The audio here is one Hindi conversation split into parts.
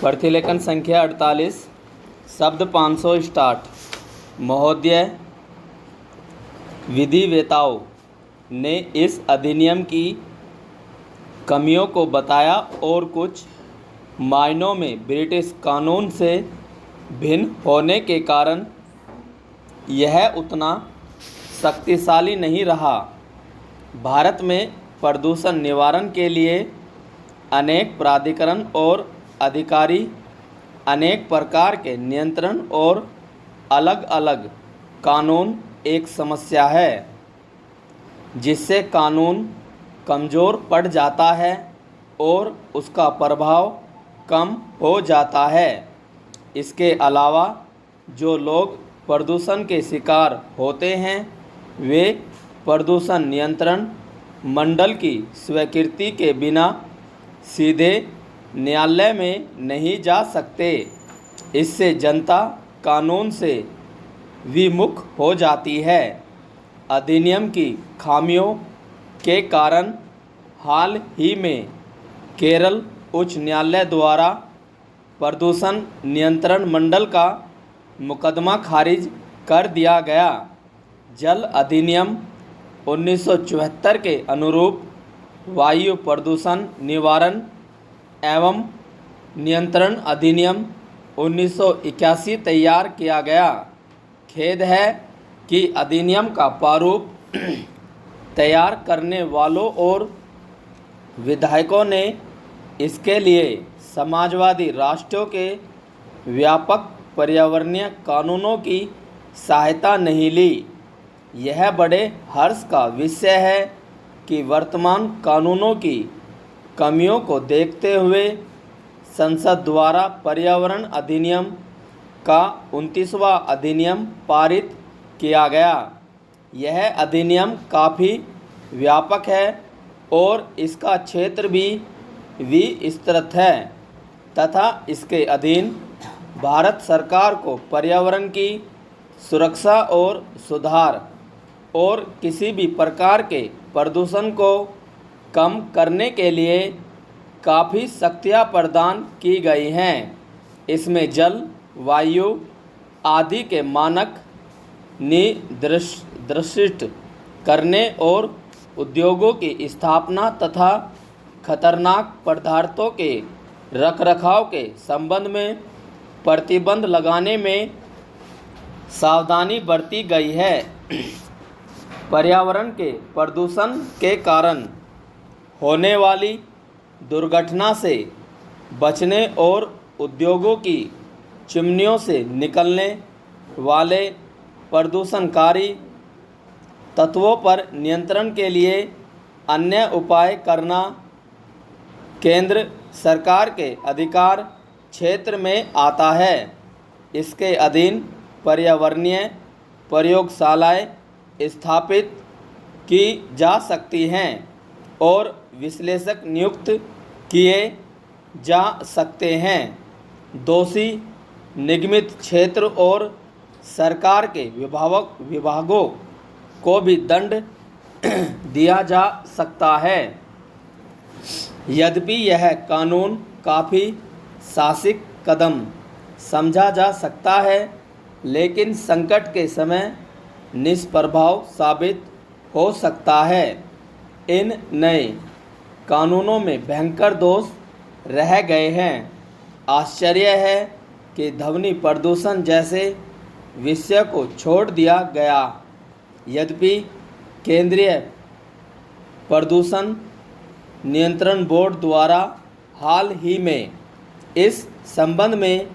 प्रतिलेखन संख्या 48, शब्द 500 स्टार्ट। महोदय, विधिवेताओं ने इस अधिनियम की कमियों को बताया और कुछ मायनों में ब्रिटिश कानून से भिन्न होने के कारण यह उतना शक्तिशाली नहीं रहा। भारत में प्रदूषण निवारण के लिए अनेक प्राधिकरण और अधिकारी अनेक प्रकार के नियंत्रण और अलग अलग कानून एक समस्या है जिससे कानून कमज़ोर पड़ जाता है और उसका प्रभाव कम हो जाता है। इसके अलावा जो लोग प्रदूषण के शिकार होते हैं वे प्रदूषण नियंत्रण मंडल की स्वीकृति के बिना सीधे न्यायालय में नहीं जा सकते। इससे जनता कानून से विमुख हो जाती है। अधिनियम की खामियों के कारण हाल ही में केरल उच्च न्यायालय द्वारा प्रदूषण नियंत्रण मंडल का मुकदमा खारिज कर दिया गया। जल अधिनियम 1974 के अनुरूप वायु प्रदूषण निवारण एवं नियंत्रण अधिनियम 1981 तैयार किया गया। खेद है कि अधिनियम का प्रारूप तैयार करने वालों और विधायकों ने इसके लिए समाजवादी राष्ट्रों के व्यापक पर्यावरणीय कानूनों की सहायता नहीं ली। यह बड़े हर्ष का विषय है कि वर्तमान कानूनों की कमियों को देखते हुए संसद द्वारा पर्यावरण अधिनियम का 29वां अधिनियम पारित किया गया। यह अधिनियम काफ़ी व्यापक है और इसका क्षेत्र भी विस्तृत है तथा इसके अधीन भारत सरकार को पर्यावरण की सुरक्षा और सुधार और किसी भी प्रकार के प्रदूषण को कम करने के लिए काफ़ी शक्तियाँ प्रदान की गई हैं। इसमें जल, वायु आदि के मानक निर्दिष्ट करने और उद्योगों की स्थापना तथा खतरनाक पदार्थों के रखरखाव के संबंध में प्रतिबंध लगाने में सावधानी बरती गई है। पर्यावरण के प्रदूषण के कारण होने वाली दुर्घटना से बचने और उद्योगों की चिमनियों से निकलने वाले प्रदूषणकारी तत्वों पर नियंत्रण के लिए अन्य उपाय करना केंद्र सरकार के अधिकार क्षेत्र में आता है। इसके अधीन पर्यावरणीय प्रयोगशालाएं स्थापित की जा सकती हैं और विश्लेषक नियुक्त किए जा सकते हैं। दोषी निगमित क्षेत्र और सरकार के विभागों को भी दंड दिया जा सकता है। यद्यपि यह कानून काफ़ी साहसिक कदम समझा जा सकता है लेकिन संकट के समय निष्प्रभाव साबित हो सकता है। इन नए कानूनों में भयंकर दोष रह गए हैं। आश्चर्य है कि ध्वनि प्रदूषण जैसे विषय को छोड़ दिया गया। यद्यपि केंद्रीय प्रदूषण नियंत्रण बोर्ड द्वारा हाल ही में इस संबंध में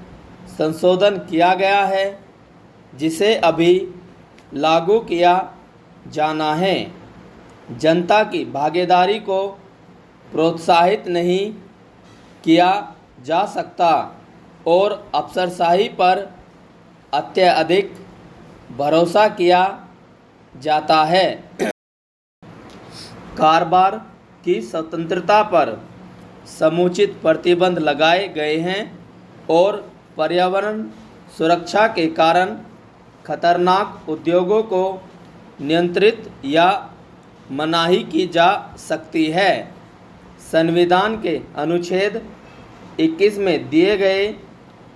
संशोधन किया गया है जिसे अभी लागू किया जाना है। जनता की भागीदारी को प्रोत्साहित नहीं किया जा सकता और अफसरशाही पर अत्यधिक भरोसा किया जाता है। कारोबार की स्वतंत्रता पर समुचित प्रतिबंध लगाए गए हैं और पर्यावरण सुरक्षा के कारण खतरनाक उद्योगों को नियंत्रित या मनाही की जा सकती है। संविधान के अनुच्छेद 21 में दिए गए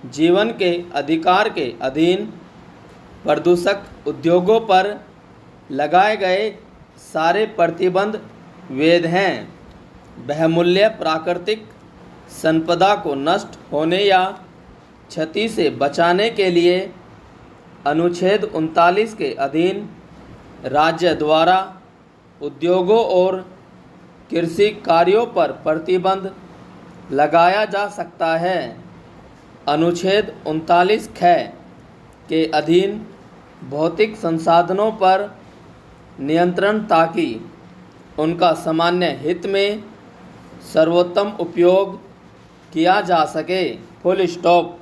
जीवन के अधिकार के अधीन प्रदूषक उद्योगों पर लगाए गए सारे प्रतिबंध वैध हैं। बहुमूल्य प्राकृतिक संपदा को नष्ट होने या क्षति से बचाने के लिए अनुच्छेद 39 के अधीन राज्य द्वारा उद्योगों और कृषि कार्यों पर प्रतिबंध लगाया जा सकता है। अनुच्छेद 39 ख के अधीन भौतिक संसाधनों पर नियंत्रण ताकि उनका सामान्य हित में सर्वोत्तम उपयोग किया जा सके। Full stop.